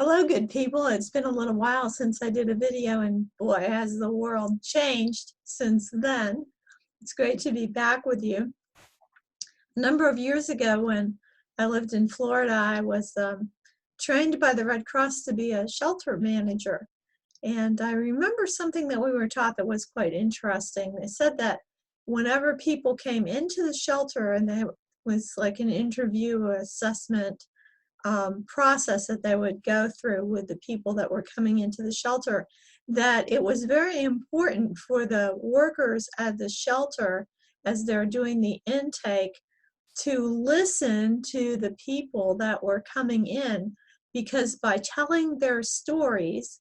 Hello, good people. It's been a little while since I did a video, and boy, has the world changed since then. It's great to be back with you. A number of years ago, when I lived in Florida, I was trained by the Red Cross to be a shelter manager. And I remember something that we were taught that was quite interesting. They said that whenever people came into the shelter, and there was like an interview or assessment process that they would go through with the people that were coming into the shelter, that it was very important for the workers at the shelter, as they're doing the intake, to listen to the people that were coming in, because by telling their stories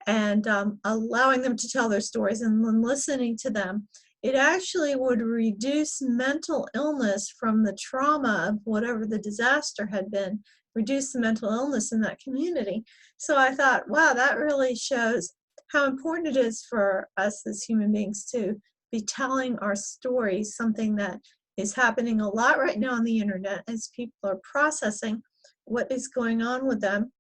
and allowing them to tell their stories and then listening to them, it actually would reduce mental illness from the trauma of whatever the disaster had been, reduce the mental illness in that community. So I thought, wow, that really shows how important it is for us as human beings to be telling our stories, something that is happening a lot right now on the internet as people are processing what is going on with them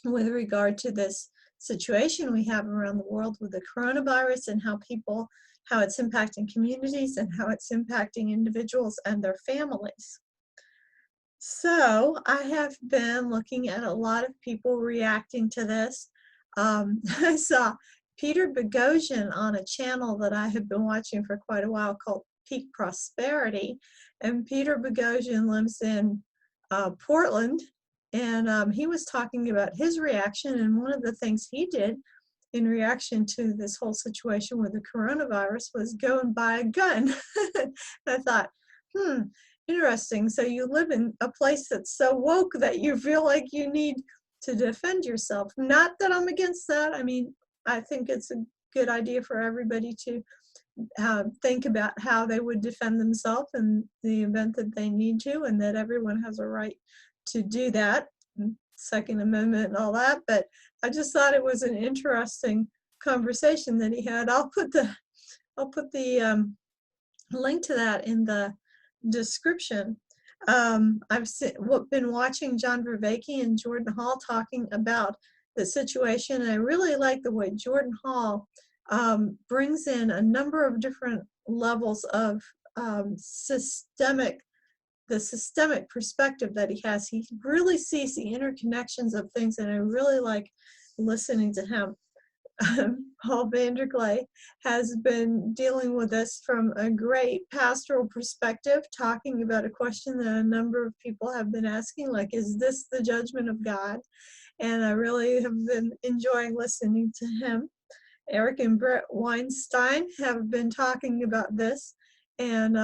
with regard to this situation we have around the world with the coronavirus, and how it's impacting communities and how it's impacting individuals and their families. So I have been looking at a lot of people reacting to this. I saw Peter Boghossian on a channel that I have been watching for quite a while called Peak Prosperity, and Peter Boghossian lives in Portland, and he was talking about his reaction, and one of the things he did in reaction to this whole situation with the coronavirus was go and buy a gun. I thought, interesting. So you live in a place that's so woke that you feel like you need to defend yourself. Not that I'm against that. I mean, I think it's a good idea for everybody to think about how they would defend themselves in the event that they need to, and that everyone has a right to do that, Second Amendment and all that. But I just thought it was an interesting conversation that he had. I'll put the link to that in the description. I've been watching John Vervaeke and Jordan Hall talking about the situation, and I really like the way Jordan Hall brings in a number of different levels of systemic perspective that he has. He really sees the interconnections of things, and I really like listening to him. Paul Vanderglay has been dealing with this from a great pastoral perspective, talking about a question that a number of people have been asking, like, is this the judgment of God? And I really have been enjoying listening to him. Eric and Brett Weinstein have been talking about this, and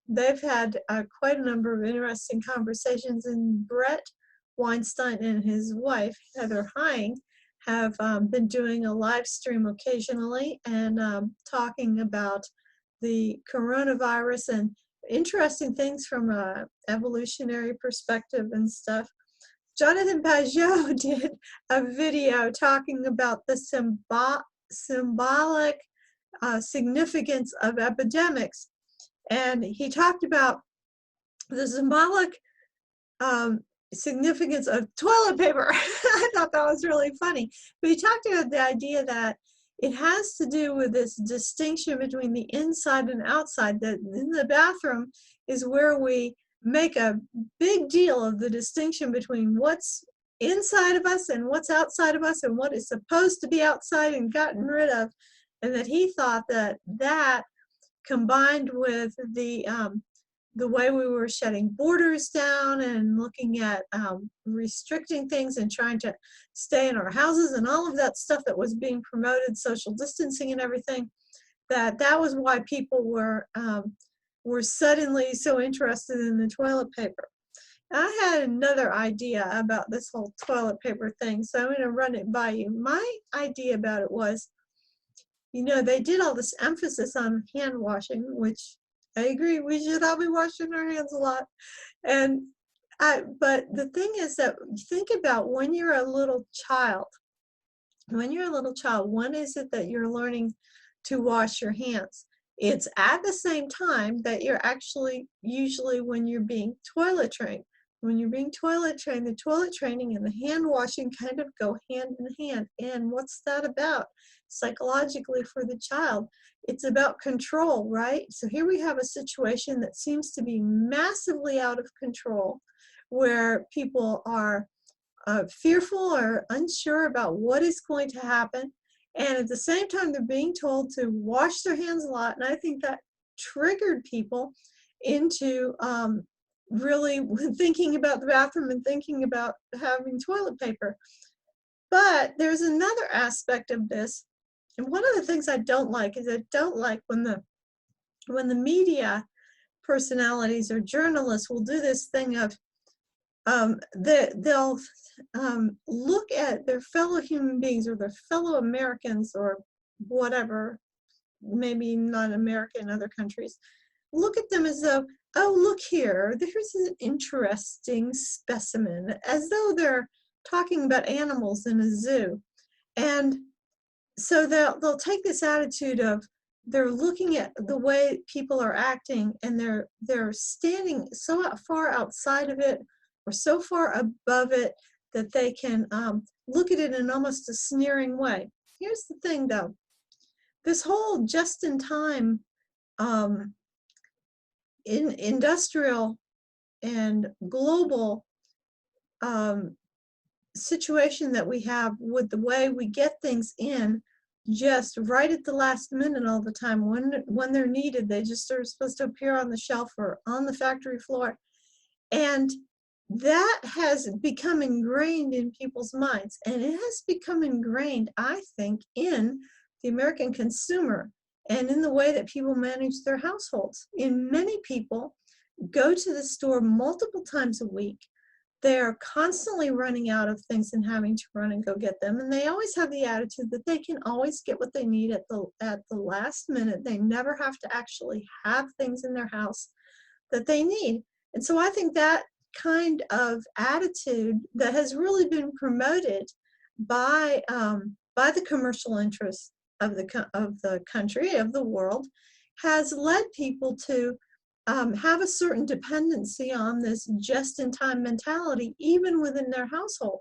they've had quite a number of interesting conversations. And Brett Weinstein and his wife, Heather Heying, have been doing a live stream occasionally and talking about the coronavirus and interesting things from an evolutionary perspective and stuff. Jonathan Pageau did a video talking about the symbolic significance of epidemics, and he talked about the symbolic significance of toilet paper. I thought that was really funny. But he talked about the idea that it has to do with this distinction between the inside and outside, that in the bathroom is where we make a big deal of the distinction between what's inside of us and what's outside of us, and what is supposed to be outside and gotten rid of. And that he thought that that combined with the way we were shutting borders down and looking at restricting things and trying to stay in our houses and all of that stuff that was being promoted, social distancing and everything, that was why people were suddenly so interested in the toilet paper. I had another idea about this whole toilet paper thing, so I'm going to run it by you. My idea about it was, you know, they did all this emphasis on hand washing, which I agree, we should all be washing our hands a lot. But the thing is that, think about when you're a little child. When is it that you're learning to wash your hands? It's at the same time that you're actually, usually when you're being toilet trained. when you're being toilet trained, the toilet training and the hand washing kind of go hand in hand. And what's that about? Psychologically for the child, it's about control, right? So here we have a situation that seems to be massively out of control, where people are fearful or unsure about what is going to happen. And at the same time, they're being told to wash their hands a lot. And I think that triggered people into really thinking about the bathroom and thinking about having toilet paper. But there's another aspect of this. And one of the things I don't like is I don't like when the media personalities or journalists will do this thing of they'll look at their fellow human beings or their fellow Americans or whatever, maybe not America in other countries, look at them as though, oh, look here, there's an interesting specimen, as though they're talking about animals in a zoo. And so they'll take this attitude of they're looking at the way people are acting, and they're standing so far outside of it or so far above it that they can look at it in almost a sneering way. Here's the thing, though. This whole just-in-time industrial and global situation that we have with the way we get things in just right at the last minute all the time, when they're needed, they just are supposed to appear on the shelf or on the factory floor. And that has become ingrained in people's minds, and it has become ingrained, I think, in the American consumer and in the way that people manage their households. And many people go to the store multiple times a week. They're constantly running out of things and having to run and go get them. And they always have the attitude that they can always get what they need at the last minute. They never have to actually have things in their house that they need. And so I think that kind of attitude that has really been promoted by the commercial interests of the country, of the world, has led people to have a certain dependency on this just-in-time mentality, even within their household.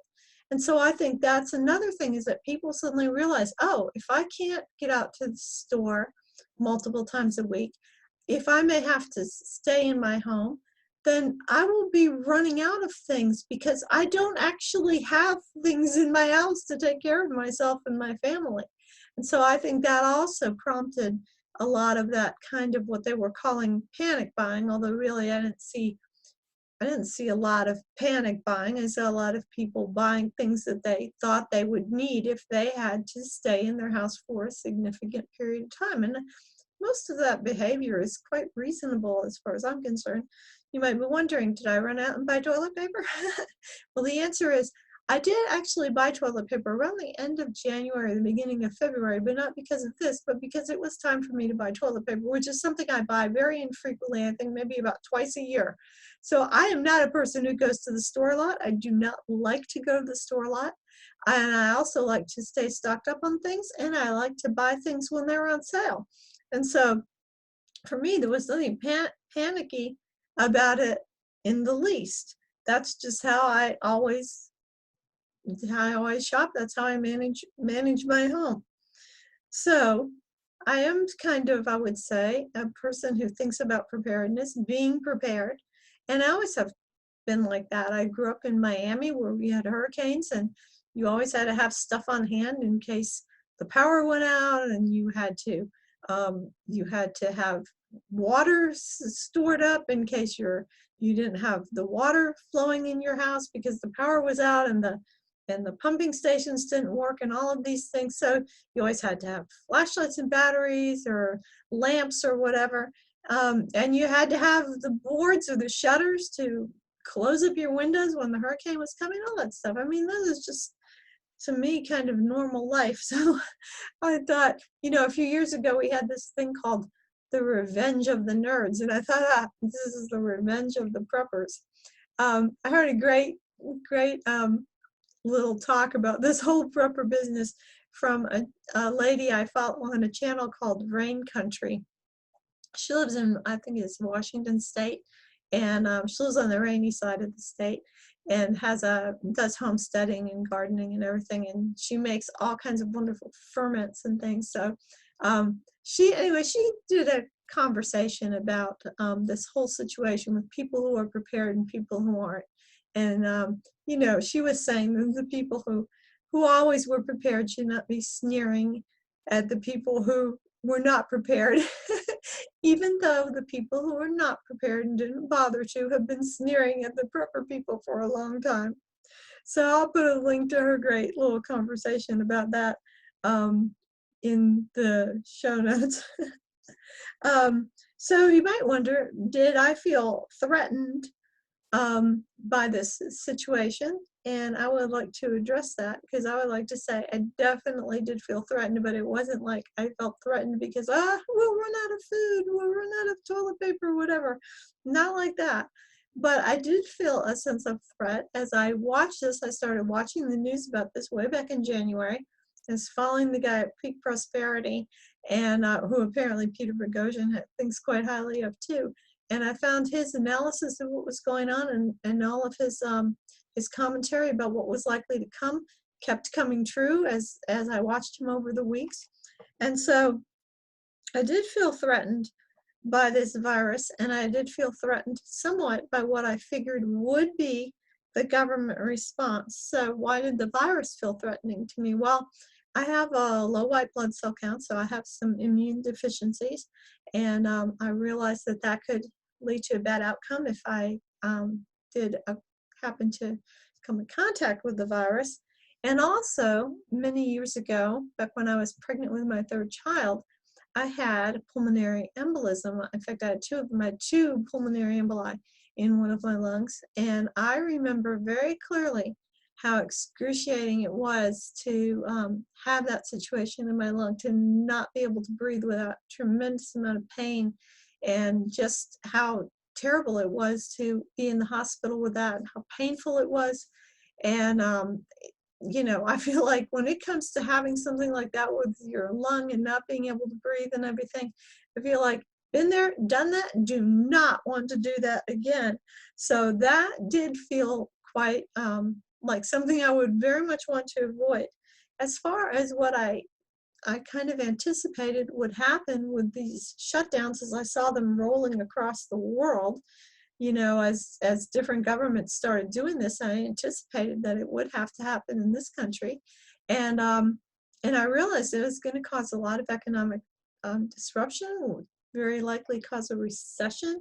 And so I think that's another thing, is that people suddenly realize, oh, if I can't get out to the store multiple times a week, if I may have to stay in my home, then I will be running out of things because I don't actually have things in my house to take care of myself and my family. And so I think that also prompted a lot of that kind of what they were calling panic buying, although really I didn't see a lot of panic buying. I saw a lot of people buying things that they thought they would need if they had to stay in their house for a significant period of time. And most of that behavior is quite reasonable as far as I'm concerned. You might be wondering, did I run out and buy toilet paper? Well, the answer is I did actually buy toilet paper around the end of January, the beginning of February, but not because of this, but because it was time for me to buy toilet paper, which is something I buy very infrequently, I think maybe about twice a year. So I am not a person who goes to the store a lot. I do not like to go to the store a lot. And I also like to stay stocked up on things, and I like to buy things when they're on sale. And so for me, there was nothing panicky about it in the least. That's just how I always shop. That's how I manage my home. So I am kind of, I would say, a person who thinks about preparedness, being prepared. And I always have been like that. I grew up in Miami where we had hurricanes, and you always had to have stuff on hand in case the power went out, and you had to have water stored up in case you didn't have the water flowing in your house because the power was out and the pumping stations didn't work and all of these things. So you always had to have flashlights and batteries or lamps or whatever. And you had to have the boards or the shutters to close up your windows when the hurricane was coming, all that stuff. I mean, this is just, to me, kind of normal life. So I thought, a few years ago we had this thing called the revenge of the nerds, and I thought, this is the revenge of the preppers. I heard a great little talk about this whole prepper business from a lady I follow on a channel called Rain Country. She lives in, I think it's Washington State, and she lives on the rainy side of the state and does homesteading and gardening and everything, and she makes all kinds of wonderful ferments and things. So she did a conversation about this whole situation with people who are prepared and people who aren't. And she was saying that the people who always were prepared should not be sneering at the people who were not prepared, even though the people who were not prepared and didn't bother to have been sneering at the prepper people for a long time. So I'll put a link to her great little conversation about that in the show notes. So you might wonder, did I feel threatened by this situation? And I would like to address that, because I would like to say I definitely did feel threatened, but it wasn't like I felt threatened because, we'll run out of food, we'll run out of toilet paper, whatever. Not like that. But I did feel a sense of threat as I watched this. I started watching the news about this way back in January. I was following the guy at Peak Prosperity, and who apparently Peter Boghossian thinks quite highly of too. And I found his analysis of what was going on, and all of his commentary about what was likely to come kept coming true as I watched him over the weeks. And so I did feel threatened by this virus, and I did feel threatened somewhat by what I figured would be the government response. So why did the virus feel threatening to me? Well, I have a low white blood cell count, so I have some immune deficiencies, and I realized that could lead to a bad outcome if I happen to come in contact with the virus. And also, many years ago, back when I was pregnant with my third child, I had pulmonary embolism. In fact, I had two pulmonary emboli in one of my lungs, and I remember very clearly how excruciating it was to have that situation in my lung, to not be able to breathe without tremendous amount of pain, and just how terrible it was to be in the hospital with that, and how painful it was. And I feel like when it comes to having something like that with your lung and not being able to breathe and everything, I feel like been there, done that, do not want to do that again. So that did feel quite like something I would very much want to avoid. As far as what I kind of anticipated would happen with these shutdowns as I saw them rolling across the world, as different governments started doing this, I anticipated that it would have to happen in this country. And I realized it was going to cause a lot of economic disruption, would very likely cause a recession,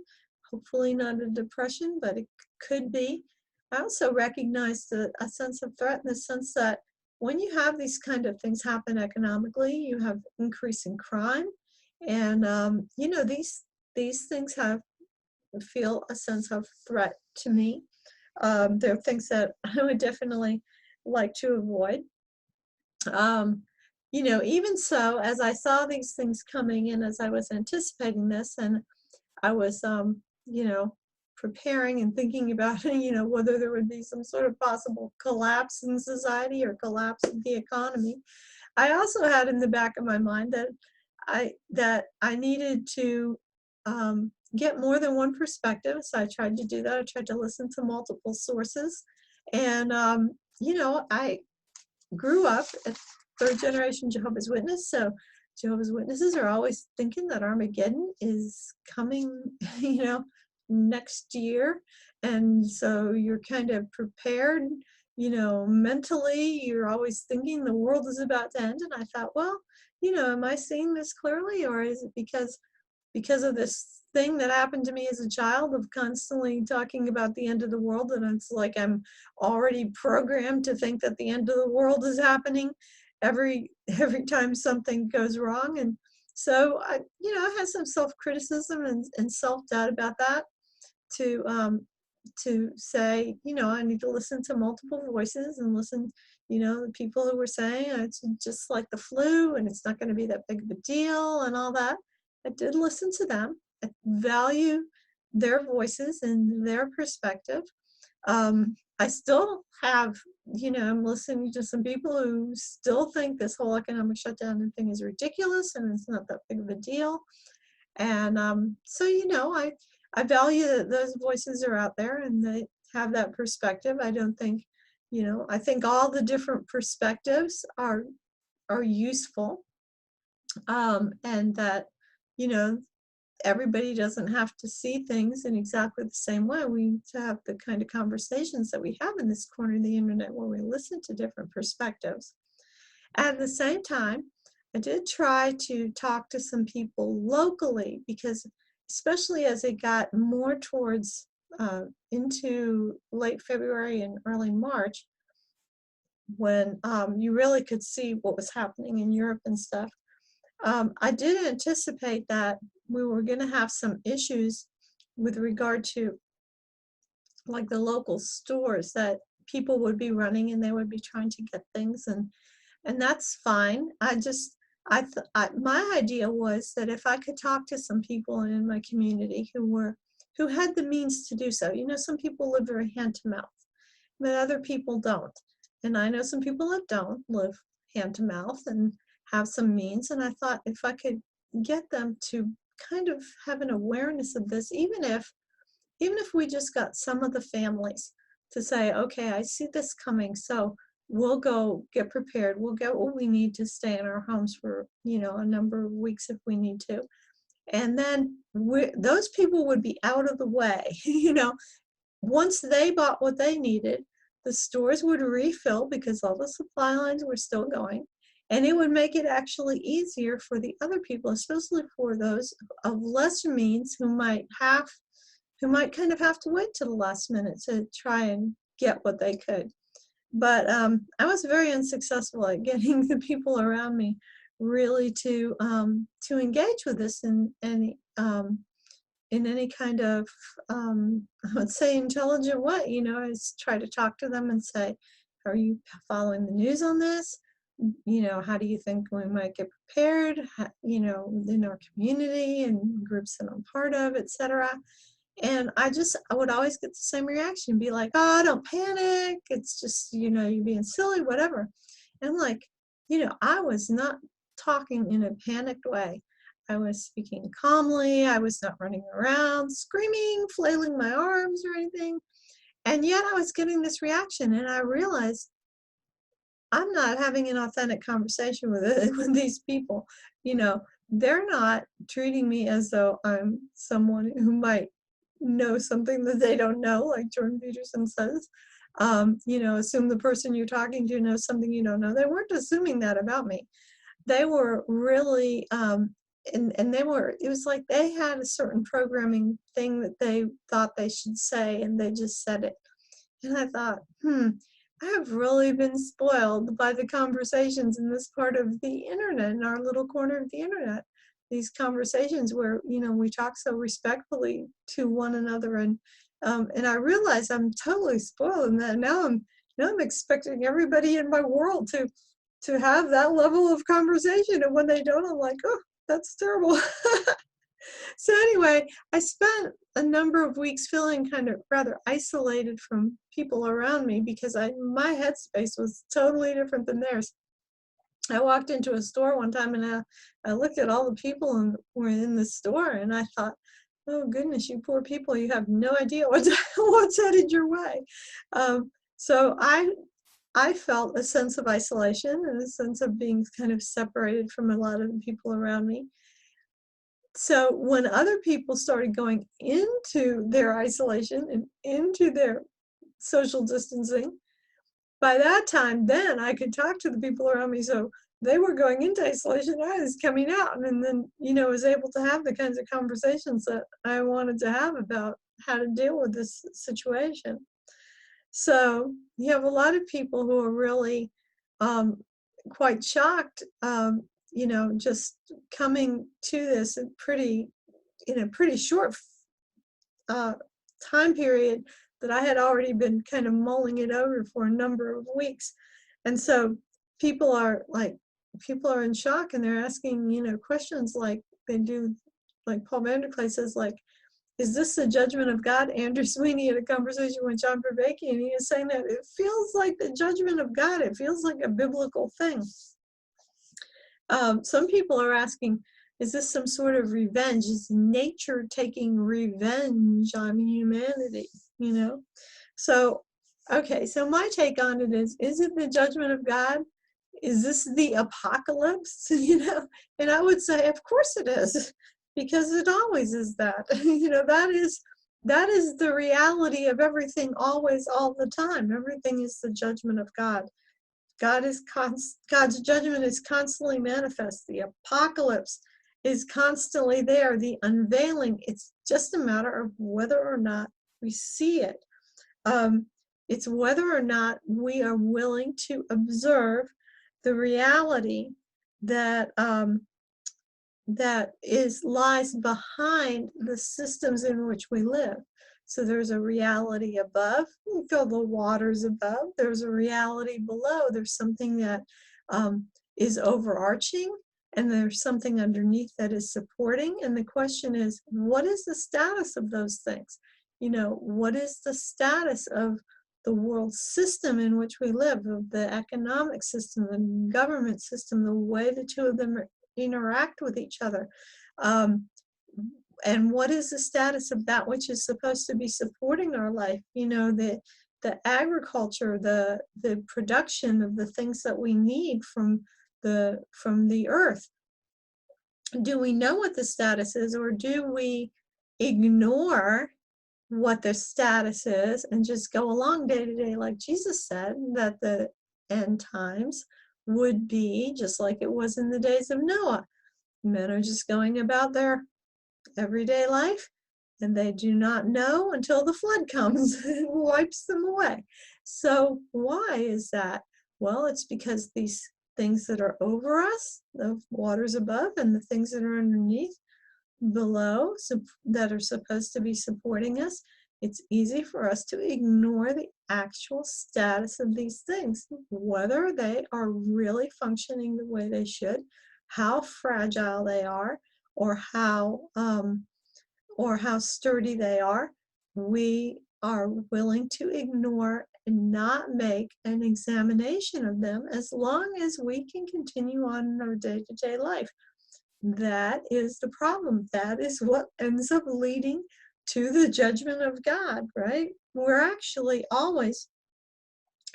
hopefully not a depression, but it could be. I also recognized a sense of threat in the sense that when you have these kind of things happen economically, you have increase in crime. And, these things feel a sense of threat to me. There are things that I would definitely like to avoid. Even so, as I saw these things coming in, as I was anticipating this, and I was, preparing and thinking about, whether there would be some sort of possible collapse in society or collapse of the economy, I also had in the back of my mind that I needed to get more than one perspective. So I tried to do that. I tried to listen to multiple sources. And, I grew up a third generation Jehovah's Witness. So Jehovah's Witnesses are always thinking that Armageddon is coming, next year. And so you're kind of prepared, mentally, you're always thinking the world is about to end. And I thought, well, am I seeing this clearly, or is it because of this thing that happened to me as a child of constantly talking about the end of the world, and it's like I'm already programmed to think that the end of the world is happening every time something goes wrong. And so I had some self-criticism and self-doubt about that, to say, I need to listen to multiple voices and listen, the people who were saying it's just like the flu and it's not going to be that big of a deal and all that. I did listen to them. I value their voices and their perspective. I still have, I'm listening to some people who still think this whole economic shutdown thing is ridiculous and it's not that big of a deal. And so, I value that those voices are out there and they have that perspective. I don't think, I think all the different perspectives are useful, and that, you know, everybody doesn't have to see things in exactly the same way. We need to have the kind of conversations that we have in this corner of the internet where we listen to different perspectives. At the same time, I did try to talk to some people locally because, especially as it got more towards into late February and early March, when you really could see what was happening in Europe and stuff, I did anticipate that we were going to have some issues with regard to like the local stores that people would be running and they would be trying to get things, and that's fine. My idea was that if I could talk to some people in my community who had the means to do so. Some people live very hand to mouth, but other people don't. And I know some people that don't live hand to mouth and have some means. And I thought if I could get them to kind of have an awareness of this, even if we just got some of the families to say, okay, I see this coming, so we'll go get prepared. We'll get what we need to stay in our homes for, a number of weeks if we need to. And then those people would be out of the way. Once they bought what they needed, the stores would refill because all the supply lines were still going. And it would make it actually easier for the other people, especially for those of lesser means who might kind of have to wait to the last minute to try and get what they could. But I was very unsuccessful at getting the people around me really to engage with this in any kind of, I would say, intelligent way. I try to talk to them and say, are you following the news on this? How do you think we might get prepared, within our community and groups that I'm part of, etc. And I would always get the same reaction, be like, oh, don't panic. It's just, you're being silly, whatever. And I'm like, I was not talking in a panicked way. I was speaking calmly. I was not running around, screaming, flailing my arms or anything. And yet I was getting this reaction. And I realized I'm not having an authentic conversation with these people. They're not treating me as though I'm someone who might know something that they don't know, like Jordan Peterson says. Assume the person you're talking to knows something you don't know. They weren't assuming that about me. They were really, and it was like they had a certain programming thing that they thought they should say, and they just said it. And I thought, I have really been spoiled by the conversations in this part of the internet, in our little corner of the internet. These conversations where, we talk so respectfully to one another. And I realize I'm totally spoiled in that. Now I'm expecting everybody in my world to have that level of conversation. And when they don't, I'm like, oh, that's terrible. So anyway, I spent a number of weeks feeling kind of rather isolated from people around me because my headspace was totally different than theirs. I walked into a store one time and I looked at all the people who were in the store, and I thought, oh goodness, you poor people, you have no idea what's headed your way. So I felt a sense of isolation and a sense of being kind of separated from a lot of the people around me. So when other people started going into their isolation and into their social distancing, by that time, then I could talk to the people around me. So they were going into isolation, I was coming out, and then, was able to have the kinds of conversations that I wanted to have about how to deal with this situation. So you have a lot of people who are really quite shocked, just coming to this in a pretty short time period that I had already been kind of mulling it over for a number of weeks. And so people are in shock, and they're asking, questions like they do, like Paul Vanderklay says, like, is this the judgment of God? Andrew Sweeney had a conversation with John Vervaeke, and he is saying that it feels like the judgment of God. It feels like a biblical thing. Some people are asking, Is this some sort of revenge? Is nature taking revenge on humanity? You know? So, okay, so my take on it is it the judgment of God? Is this the apocalypse? You know? And I would say, of course it is, because it always is that. You know, that is the reality of everything always, all the time. Everything is the judgment of God. God's judgment is constantly manifest. The apocalypse is constantly there. The unveiling, it's just a matter of whether or not we see it. It's whether or not we are willing to observe the reality that lies behind the systems in which we live. So there's a reality above, you feel the waters above. There's a reality below. There's something that is overarching, and there's something underneath that is supporting. And the question is, what is the status of those things? You know, what is the status of the world system in which we live, of the economic system, the government system, the way the two of them interact with each other? And what is the status of that which is supposed to be supporting our life? You know, the agriculture, the production of the things that we need from the earth. Do we know what the status is, or do we ignore what the status is and just go along day to day, like Jesus said, that the end times would be just like it was in the days of Noah? Men are just going about their everyday life, and they do not know until the flood comes and wipes them away. So why is that? Well, it's because these things that are over us, the waters above, and the things that are underneath, below, that are supposed to be supporting us, it's easy for us to ignore the actual status of these things, whether they are really functioning the way they should, how fragile they are, or how sturdy they are. We are willing to ignore and not make an examination of them as long as we can continue on in our day-to-day life. That is the problem. That is what ends up leading to the judgment of God, right? We're actually always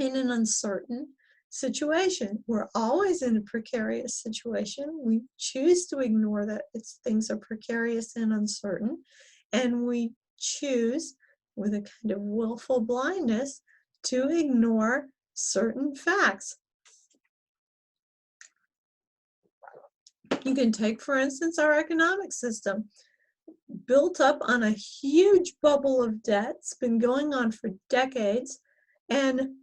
in an uncertain situation. We're always in a precarious situation. We choose to ignore that things are precarious and uncertain, and we choose, with a kind of willful blindness, to ignore certain facts. You can take, for instance, our economic system, built up on a huge bubble of debt. It's been going on for decades, and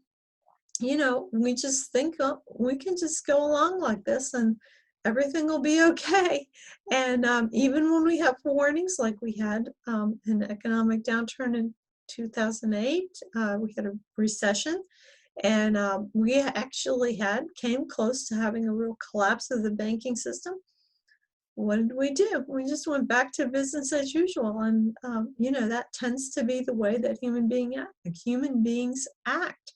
you know, we just think, oh, we can just go along like this and everything will be okay. And even when we have warnings, like we had an economic downturn in 2008, we had a recession, and we actually came close to having a real collapse of the banking system. What did we do? We just went back to business as usual. And, you know, that tends to be the way that human beings act.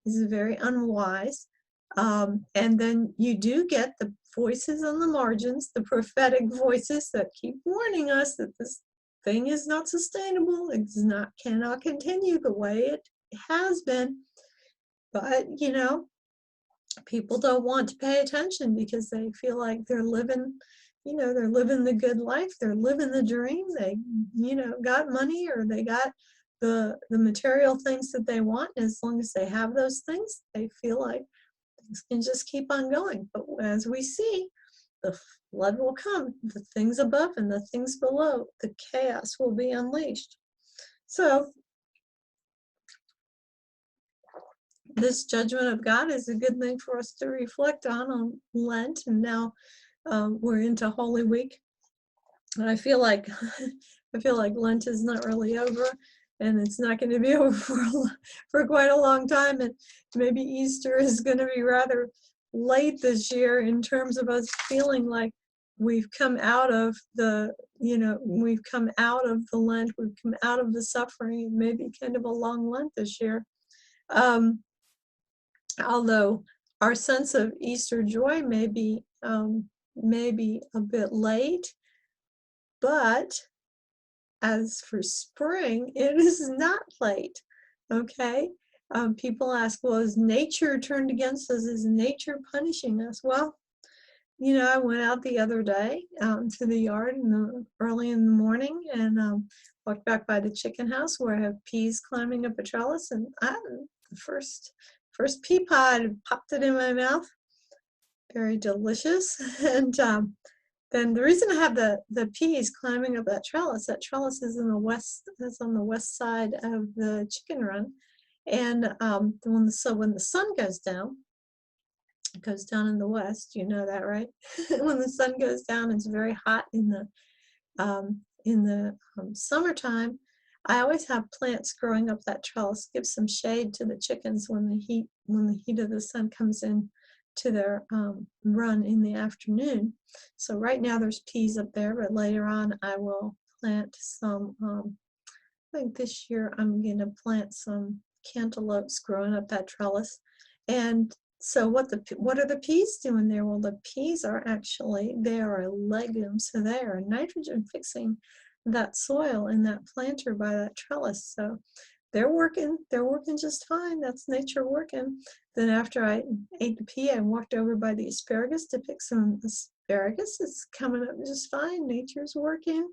Is very unwise. And then you do get the voices on the margins, the prophetic voices that keep warning us that this thing is not sustainable. Cannot continue the way it has been. But, you know, people don't want to pay attention because they feel like they're living, you know, they're living the good life. They're living the dream. They, you know, got money, or they got the material things that they want. And as long as they have those things, they feel like things can just keep on going. But as we see, the flood will come, the things above and the things below, the chaos will be unleashed. So this judgment of God is a good thing for us to reflect on Lent. And now we're into Holy Week, and I feel like Lent is not really over, and it's not going to be over for quite a long time. And maybe Easter is going to be rather late this year in terms of us feeling like we've come out of the, you know, we've come out of the Lent, we've come out of the suffering. Maybe kind of a long Lent this year. Although our sense of Easter joy may be maybe a bit late, but as for spring, it is not late, okay? People ask, well, is nature turned against us? Is nature punishing us? Well, you know, I went out the other day out into the yard early in the morning and walked back by the chicken house where I have peas climbing up a trellis, and the first pea pod, I popped it in my mouth. Very delicious. And then the reason I have the peas climbing up that trellis is on the west side of the chicken run. And when the sun goes down, it goes down in the west, you know that, right? When the sun goes down, it's very hot in the summertime. I always have plants growing up that trellis, give some shade to the chickens when the heat of the sun comes in to their run in the afternoon. So right now there's peas up there, but later on I will plant some, I think this year I'm going to plant some cantaloupes growing up that trellis. And so what are the peas doing there? Well, the peas are they are a legume, so they are nitrogen fixing that soil in that planter by that trellis. So they're working just fine. That's nature working. Then after I ate the pea, I walked over by the asparagus to pick some asparagus. It's coming up just fine. Nature's working.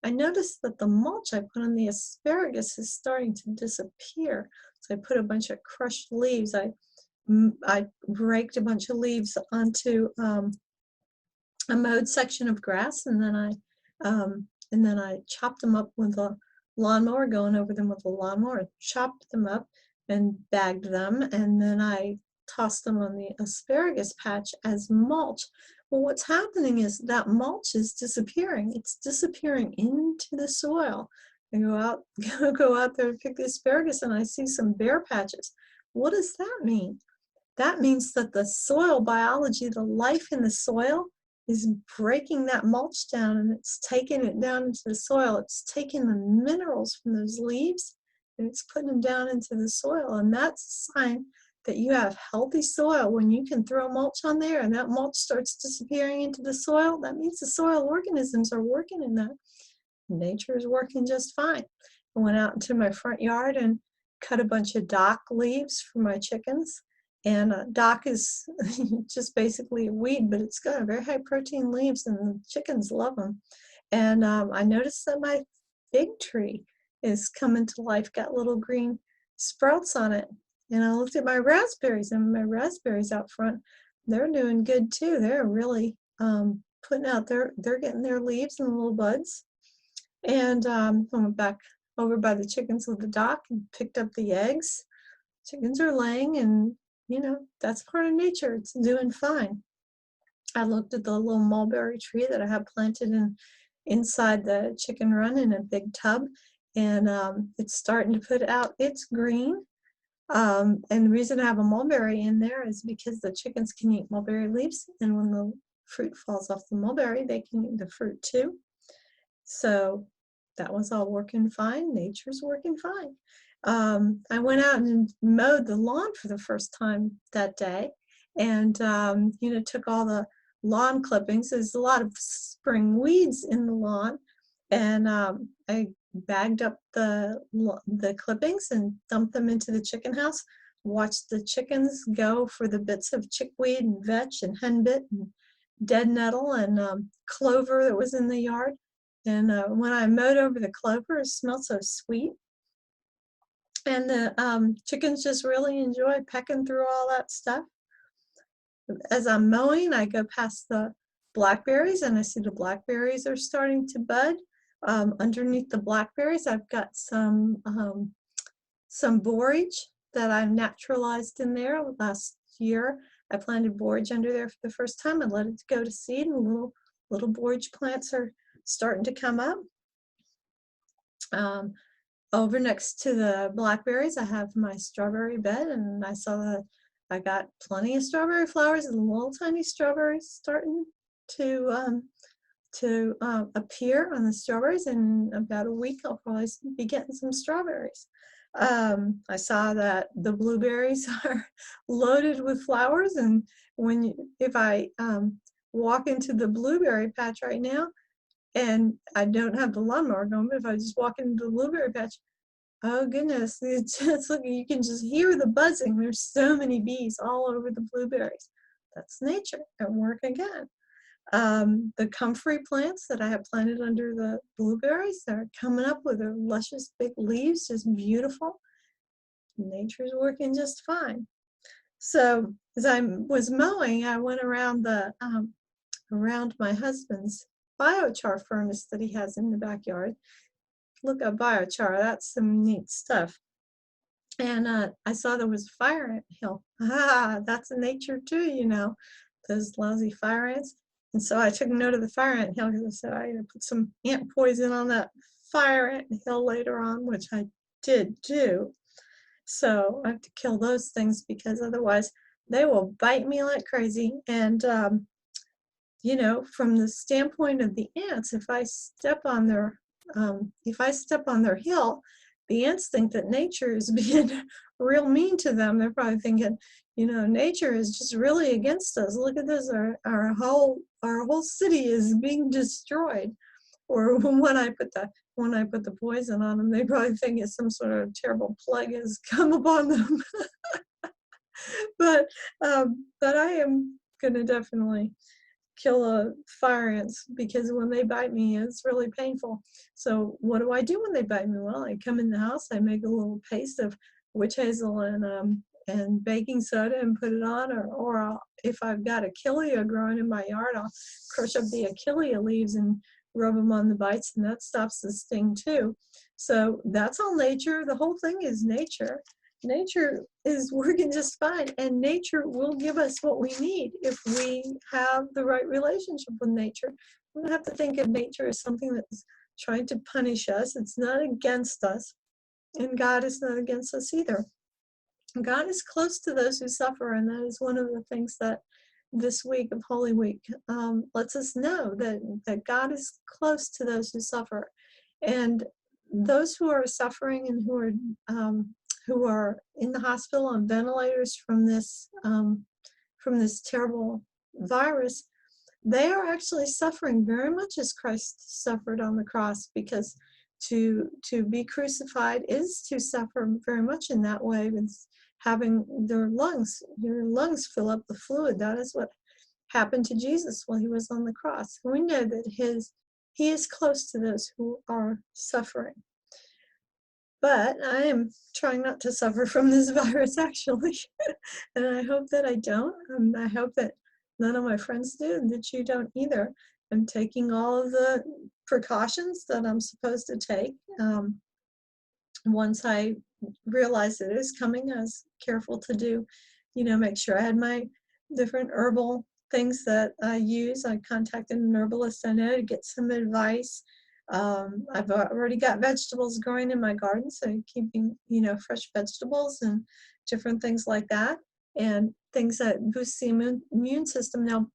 I noticed that the mulch I put on the asparagus is starting to disappear. So I put a bunch of crushed leaves. I raked a bunch of leaves onto a mowed section of grass, and then I chopped them up with a lawnmower, going over them with a lawnmower, chopped them up and bagged them, and then I tossed them on the asparagus patch as mulch. Well, what's happening is that mulch is disappearing. It's disappearing into the soil. I go out there and pick the asparagus, and I see some bare patches. What does that mean? That means that the soil biology, the life in the soil, is breaking that mulch down, and it's taking it down into the soil. It's taking the minerals from those leaves and it's putting them down into the soil. And that's a sign that you have healthy soil. When you can throw mulch on there and that mulch starts disappearing into the soil, that means the soil organisms are working in that. Nature is working just fine. I went out into my front yard and cut a bunch of dock leaves for my chickens. And dock is just basically a weed, but it's got very high protein leaves, and the chickens love them. And I noticed that my fig tree is coming to life, got little green sprouts on it. And I looked at my raspberries, and my raspberries out front, they're doing good too. They're really putting out they're getting their leaves and little buds. And I went back over by the chickens with the dock and picked up the eggs. Chickens are laying, and you know, that's part of nature. It's doing fine. I looked at the little mulberry tree that I have planted inside the chicken run in a big tub, and it's starting to put out its green. And the reason I have a mulberry in there is because the chickens can eat mulberry leaves, and when the fruit falls off the mulberry, they can eat the fruit too. So that was all working fine. Nature's working fine. I went out and mowed the lawn for the first time that day, and you know, took all the lawn clippings. There's a lot of spring weeds in the lawn, and I bagged up the clippings and dumped them into the chicken house. Watched the chickens go for the bits of chickweed and vetch and henbit and dead nettle and clover that was in the yard. And when I mowed over the clover, it smelled so sweet. And the chickens just really enjoy pecking through all that stuff. As I'm mowing, I go past the blackberries, and I see the blackberries are starting to bud. Underneath the blackberries, I've got some borage that I've naturalized in there. Last year, I planted borage under there for the first time. I let it go to seed, and little borage plants are starting to come up. Over next to the blackberries, I have my strawberry bed, and I saw that I got plenty of strawberry flowers and little tiny strawberries starting to appear on the strawberries. In about a week, I'll probably be getting some strawberries. I saw that the blueberries are loaded with flowers, and if I walk into the blueberry patch right now, and I don't have the lawnmower going, but if I just walk into the blueberry patch, oh goodness, it's just like you can just hear the buzzing. There's so many bees all over the blueberries. That's nature at work again. The comfrey plants that I have planted under the blueberries, they're coming up with their luscious big leaves, just beautiful. Nature's working just fine. So as I was mowing, I went around around my husband's biochar furnace that he has in the backyard. Look at biochar, that's some neat stuff. And I saw there was a fire ant hill. Ah, that's in nature too, you know, those lousy fire ants. And so I took note of the fire ant hill because I said I gotta put some ant poison on that fire ant hill later on, which I did do. So I have to kill those things because otherwise they will bite me like crazy. And you know, from the standpoint of the ants, if I step on their hill, the ants think that nature is being real mean to them. They're probably thinking, you know, nature is just really against us. Look at this, our whole city is being destroyed. Or when I put the poison on them, they probably think it's some sort of terrible plague has come upon them. But I am gonna definitely kill fire ants because when they bite me, it's really painful. So what do I do when they bite me? Well, I come in the house, I make a little paste of witch hazel and baking soda and put it on, or if I've got achillea growing in my yard, I'll crush up the achillea leaves and rub them on the bites, and that stops the sting too. So that's all nature. The whole thing is nature. Nature is working just fine, and nature will give us what we need if we have the right relationship with nature. We don't have to think of nature as something that's trying to punish us. It's not against us, and God is not against us either. God is close to those who suffer, and that is one of the things that this week of Holy Week lets us know, that God is close to those who suffer. And those who are suffering and who are in the hospital on ventilators from this terrible virus, they are actually suffering very much as Christ suffered on the cross, because to be crucified is to suffer very much in that way, with having your lungs fill up with fluid. That is what happened to Jesus while he was on the cross. We know that he is close to those who are suffering. But I am trying not to suffer from this virus, actually. And I hope that I don't. I hope that none of my friends do, and that you don't either. I'm taking all of the precautions that I'm supposed to take. Once I realized that it was coming, I was careful to do, you know, make sure I had my different herbal things that I use. I contacted an herbalist I know to get some advice. I've already got vegetables growing in my garden, so keeping, you know, fresh vegetables and different things like that, and things that boost the immune system. Now,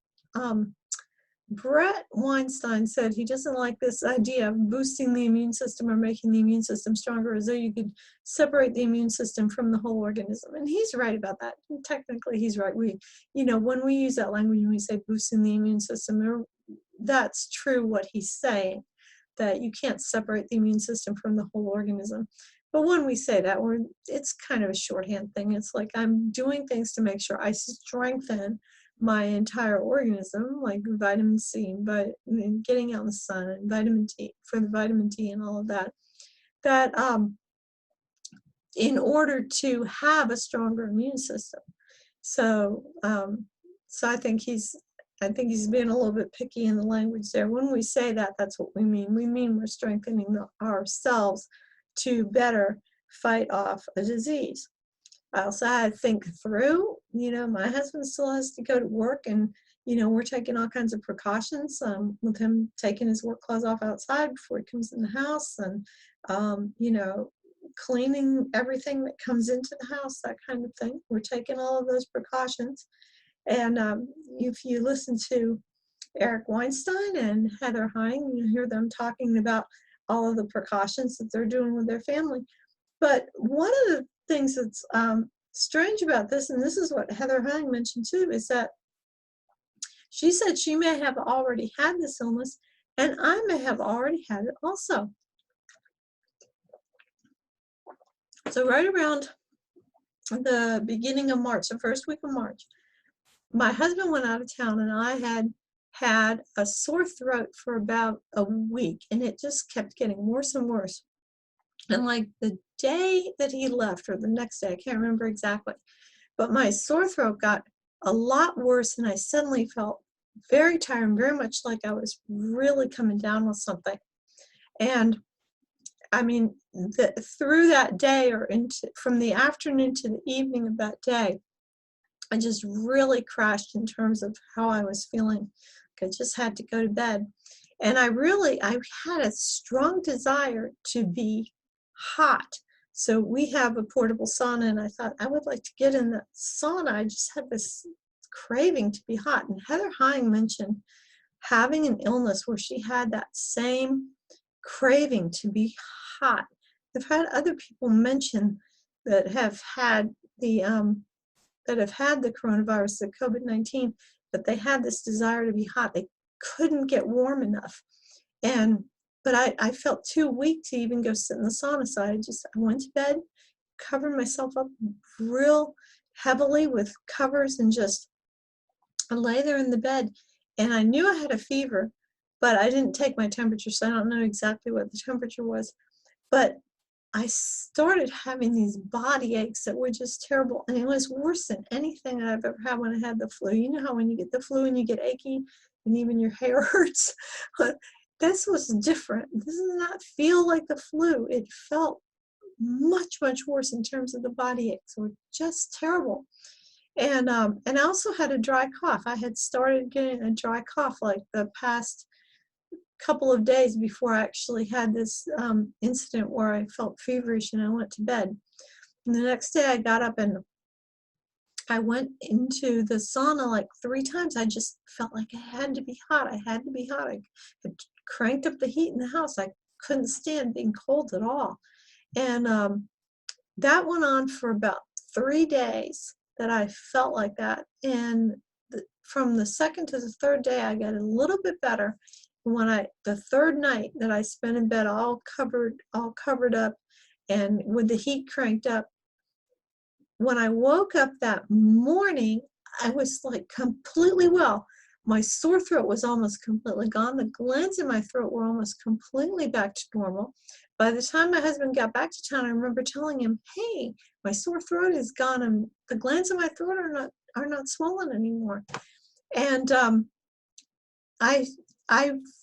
Brett Weinstein said he doesn't like this idea of boosting the immune system or making the immune system stronger, as though you could separate the immune system from the whole organism. And he's right about that. And technically, he's right. You know, when we use that language, when we say boosting the immune system, that's true what he's saying, that you can't separate the immune system from the whole organism. But when we say that, it's kind of a shorthand thing. It's like I'm doing things to make sure I strengthen my entire organism, like vitamin C, but getting out in the sun, and vitamin T, for the vitamin D and all of that, in order to have a stronger immune system. So I think he's being a little bit picky in the language there. When we say that, that's what we mean. We mean we're strengthening ourselves to better fight off a disease. I also had to think through, you know, my husband still has to go to work, and, you know, we're taking all kinds of precautions with him taking his work clothes off outside before he comes in the house, and, you know, cleaning everything that comes into the house, that kind of thing. We're taking all of those precautions. And if you listen to Eric Weinstein and Heather Hine, you hear them talking about all of the precautions that they're doing with their family. But one of the things that's strange about this, and this is what Heather Hine mentioned too, is that She said she may have already had this illness, and I may have already had it also. So right around the beginning of March, the first week of March, my husband went out of town, and I had a sore throat for about a week, and it just kept getting worse and worse. And like the day that he left, or the next day, I can't remember exactly, but my sore throat got a lot worse, and I suddenly felt very tired and very much like I was really coming down with something. And I mean, through that day, or from the afternoon to the evening of that day, I just really crashed in terms of how I was feeling. I just had to go to bed. And I had a strong desire to be hot. So we have a portable sauna, and I thought I would like to get in the sauna. I just had this craving to be hot. And Heather Hine mentioned having an illness where she had that same craving to be hot. I've had other people mention that have had the coronavirus, the COVID-19, but they had this desire to be hot. They couldn't get warm enough. But I felt too weak to even go sit in the sauna. So I went to bed, covered myself up real heavily with covers, and just I lay there in the bed. And I knew I had a fever, but I didn't take my temperature, so I don't know exactly what the temperature was. But I started having these body aches that were just terrible, and it was worse than anything I've ever had when I had the flu. You know how when you get the flu and you get achy and even your hair hurts? But this was different. This does not feel like the flu. It felt much, much worse in terms of the body aches. They were just terrible. And I also had a dry cough. I had started getting a dry cough like the past couple of days before I actually had this incident where I felt feverish and I went to bed. And the next day I got up and I went into the sauna like 3 times. I just felt like I had to be hot. I had to be hot. I had cranked up the heat in the house. I couldn't stand being cold at all. And that went on for about 3 days that I felt like that. And from the second to the third day, I got a little bit better. The third night that I spent in bed all covered up and with the heat cranked up, when I woke up that morning, I was like completely well. My sore throat was almost completely gone. The glands in my throat were almost completely back to normal. By the time my husband got back to town, I remember telling him, "Hey, my sore throat is gone, and the glands in my throat are not swollen anymore." And I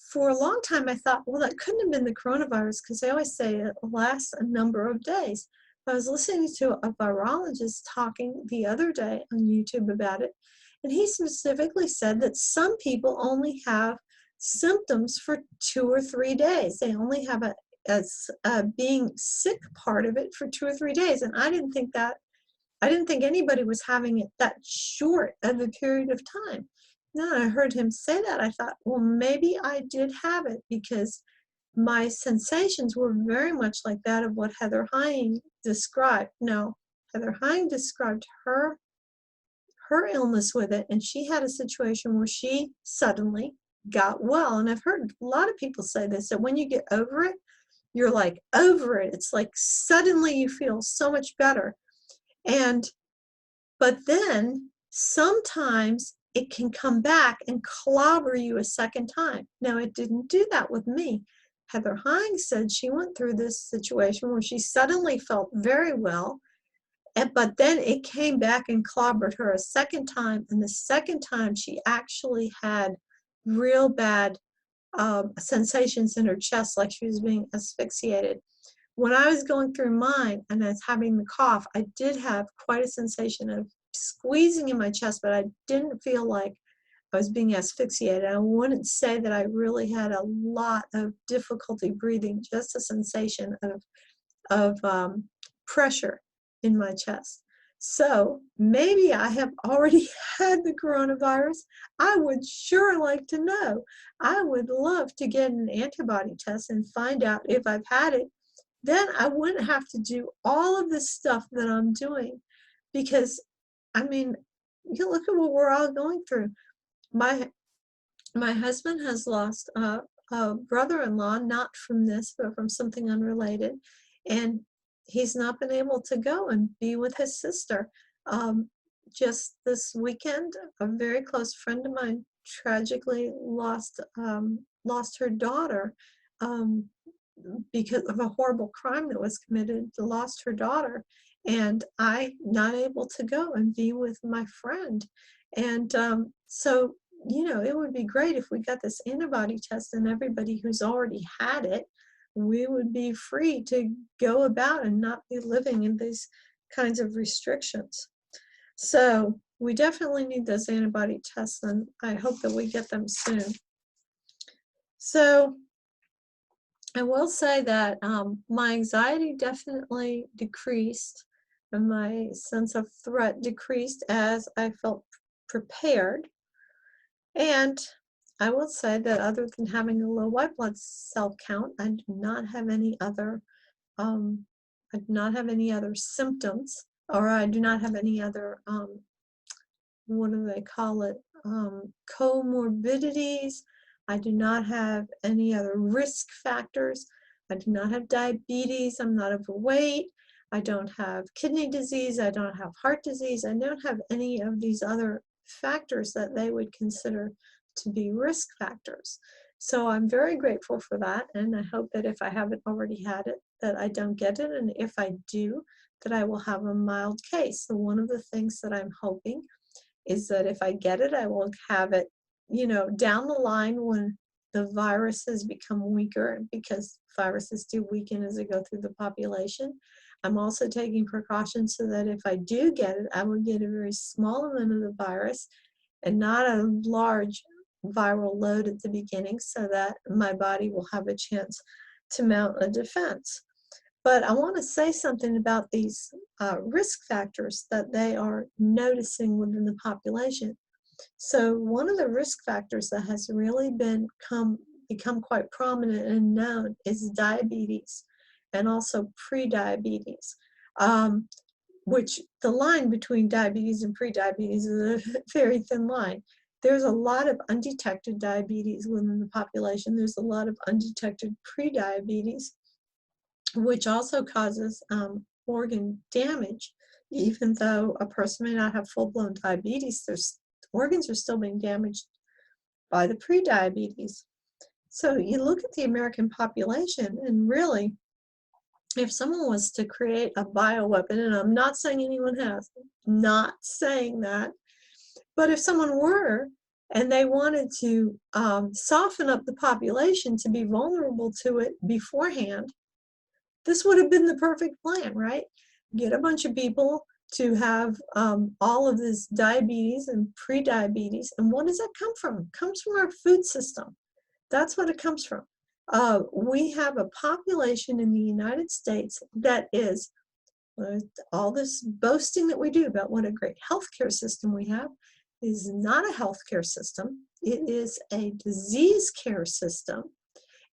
for a long time I thought, well, that couldn't have been the coronavirus, because they always say it lasts a number of days. I was listening to a virologist talking the other day on YouTube about it, and he specifically said that some people only have symptoms for 2 or 3 days. They only have a being sick part of it for 2 or 3 days, and I didn't think anybody was having it that short of a period of time. Then I heard him say that. I thought, well, maybe I did have it, because my sensations were very much like that of what Heather Hine described. Now, Heather Hine described her illness with it, and she had a situation where she suddenly got well. And I've heard a lot of people say this, that when you get over it, you're like over it. It's like suddenly you feel so much better. But then sometimes it can come back and clobber you a second time. Now, it didn't do that with me. Heather Hine said she went through this situation where she suddenly felt very well, but then it came back and clobbered her a second time, and the second time she actually had real bad sensations in her chest, like she was being asphyxiated. When I was going through mine and I was having the cough, I did have quite a sensation of squeezing in my chest, but I didn't feel like I was being asphyxiated. I wouldn't say that I really had a lot of difficulty breathing, just a sensation of pressure in my chest. So maybe I have already had the coronavirus. I would sure like to know. I would love to get an antibody test and find out if I've had it. Then I wouldn't have to do all of this stuff that I'm doing, because, I mean, you look at what we're all going through. My husband has lost a brother-in-law, not from this, but from something unrelated, and he's not been able to go and be with his sister. Um, just this weekend, a very close friend of mine tragically lost her daughter um, because of a horrible crime that was committed. Lost her daughter, and I not able to go and be with my friend, and so it would be great if we got this antibody test and everybody who's already had it, we would be free to go about and not be living in these kinds of restrictions. So we definitely need those antibody tests, and I hope that we get them soon. So I will say that my anxiety definitely decreased, and my sense of threat decreased as I felt prepared. And I will say that other than having a low white blood cell count, I do not have any other um, I do not have any other symptoms, or I do not have any other what do they call it, comorbidities. I do not have any other risk factors. I do not have diabetes. I'm not overweight. I don't have kidney disease. I don't have heart disease. I don't have any of these other factors that they would consider to be risk factors. So I'm very grateful for that, and I hope that if I haven't already had it, that I don't get it, and if I do, that I will have a mild case. So one of the things that I'm hoping is that if I get it, I will have it, down the line when the virus has become weaker, because viruses do weaken as they go through the population. I'm also taking precautions so that if I do get it, I will get a very small amount of the virus and not a large viral load at the beginning, so that my body will have a chance to mount a defense. But I want to say something about these risk factors that they are noticing within the population. So one of the risk factors that has really become quite prominent and known is diabetes, and also pre-diabetes, which the line between diabetes and pre-diabetes is a very thin line. There's a lot of undetected diabetes within the population. There's a lot of undetected pre-diabetes, which also causes organ damage. Even though a person may not have full-blown diabetes, their organs are still being damaged by the pre-diabetes. So you look at the American population, and really, if someone was to create a bioweapon, and I'm not saying anyone has, not saying that, but if someone were, and they wanted to soften up the population to be vulnerable to it beforehand, this would have been the perfect plan, right? Get a bunch of people to have all of this diabetes and pre-diabetes. And what does that come from? It comes from our food system. That's what it comes from. We have a population in the United States that is, all this boasting that we do about what a great healthcare system we have is not a healthcare system. It is a disease care system,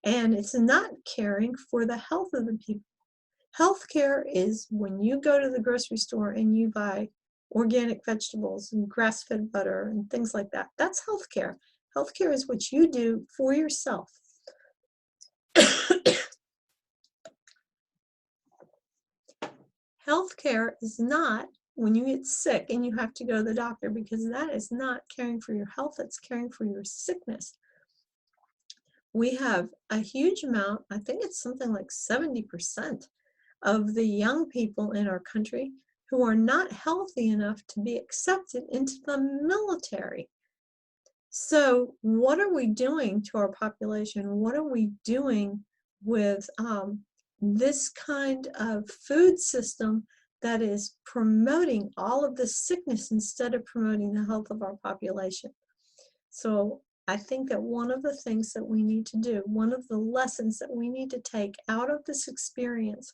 and it's not caring for the health of the people. Healthcare is when you go to the grocery store and you buy organic vegetables and grass-fed butter and things like that. That's healthcare. Healthcare is what you do for yourself. Healthcare is not when you get sick and you have to go to the doctor, because that is not caring for your health, it's caring for your sickness. We have a huge amount, I think it's something like 70% of the young people in our country who are not healthy enough to be accepted into the military. So what are we doing to our population? What are we doing with this kind of food system that is promoting all of this sickness instead of promoting the health of our population? So I think that one of the things that we need to do, one of the lessons that we need to take out of this experience,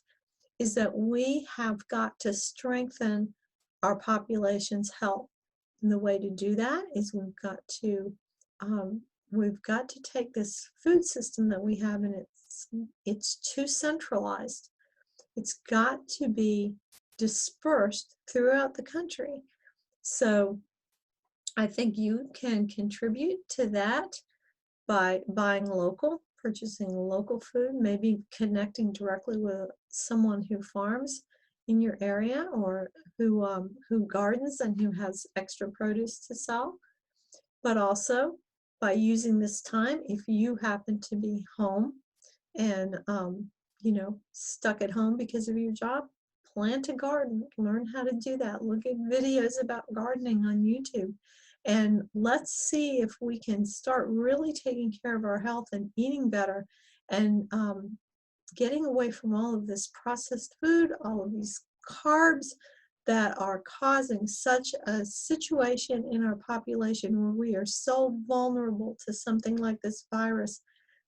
is that we have got to strengthen our population's health. And the way to do that is we've got to take this food system that we have, and it's too centralized. It's got to be dispersed throughout the country. So I think you can contribute to that by buying local, purchasing local food, maybe connecting directly with someone who farms in your area, or who gardens and who has extra produce to sell. But also by using this time, if you happen to be home and stuck at home because of your job, plant a garden, learn how to do that. Look at videos about gardening on YouTube, and let's see if we can start really taking care of our health and eating better, and getting away from all of this processed food, all of these carbs that are causing such a situation in our population where we are so vulnerable to something like this virus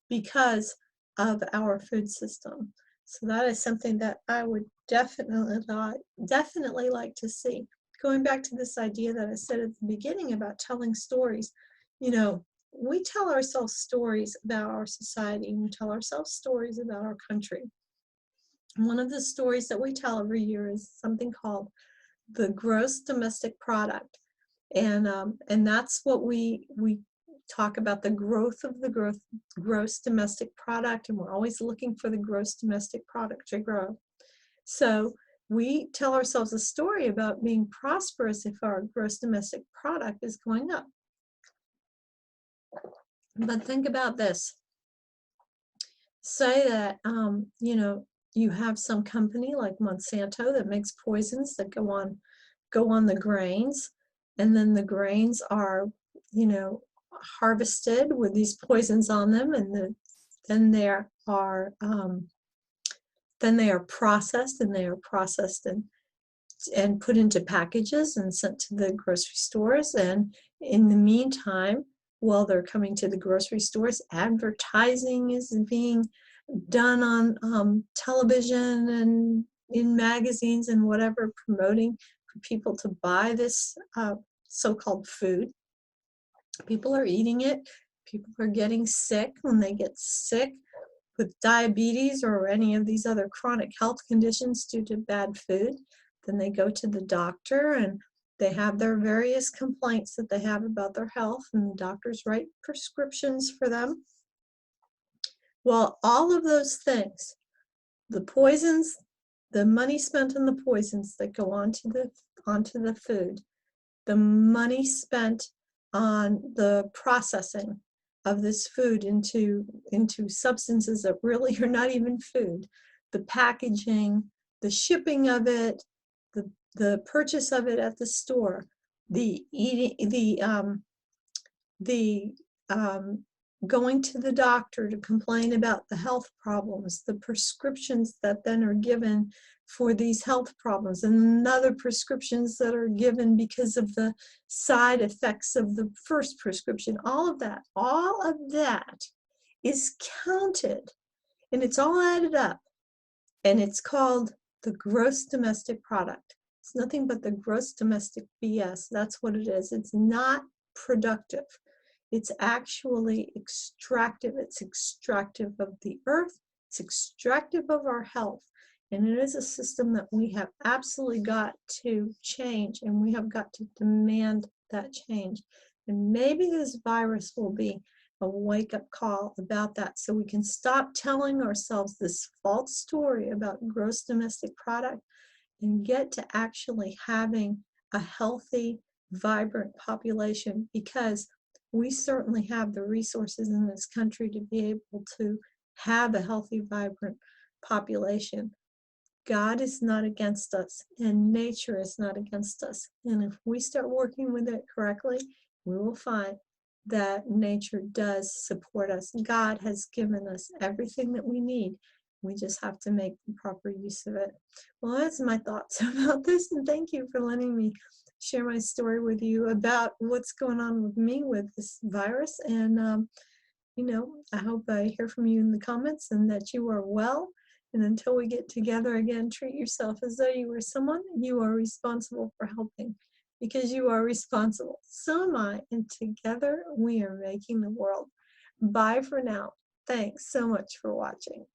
because of our food system. So that is something that I would definitely like to see. Going back to this idea that I said at the beginning about telling stories, we tell ourselves stories about our society, and we tell ourselves stories about our country. One of the stories that we tell every year is something called the gross domestic product. And that's what we talk about, the growth of the gross domestic product, and we're always looking for the gross domestic product to grow. So we tell ourselves a story about being prosperous if our gross domestic product is going up. But think about this. Say that, you have some company like Monsanto that makes poisons that go on the grains, and then the grains are, harvested with these poisons on them, and then they are processed, and put into packages and sent to the grocery stores. And in the meantime, while they're coming to the grocery stores, advertising is being done on television and in magazines and whatever, promoting for people to buy this so-called food. People are eating it. People are getting sick. When they get sick with diabetes or any of these other chronic health conditions due to bad food, then they go to the doctor and they have their various complaints that they have about their health, and the doctors write prescriptions for them. Well, all of those things, the poisons, the money spent on the poisons that go onto the food, the money spent on the processing of this food into substances that really are not even food, the packaging, the shipping of it, the purchase of it at the store, the eating, the going to the doctor to complain about the health problems, the prescriptions that then are given for these health problems, and other prescriptions that are given because of the side effects of the first prescription. All of that is counted, and it's all added up, and it's called the gross domestic product. It's nothing but the gross domestic BS. That's what it is. It's not productive. It's actually extractive. It's extractive of the earth. It's extractive of our health. And it is a system that we have absolutely got to change, and we have got to demand that change. And maybe this virus will be a wake-up call about that, so we can stop telling ourselves this false story about gross domestic product and get to actually having a healthy, vibrant population, because we certainly have the resources in this country to be able to have a healthy, vibrant population. God is not against us, and nature is not against us. And if we start working with it correctly, we will find that nature does support us. God has given us everything that we need. We just have to make the proper use of it. Well, that's my thoughts about this, and thank you for letting me share my story with you about what's going on with me with this virus. And, I hope I hear from you in the comments and that you are well. And until we get together again, treat yourself as though you were someone you are responsible for helping, because you are responsible. So am I, and together we are making the world. Bye for now. Thanks so much for watching.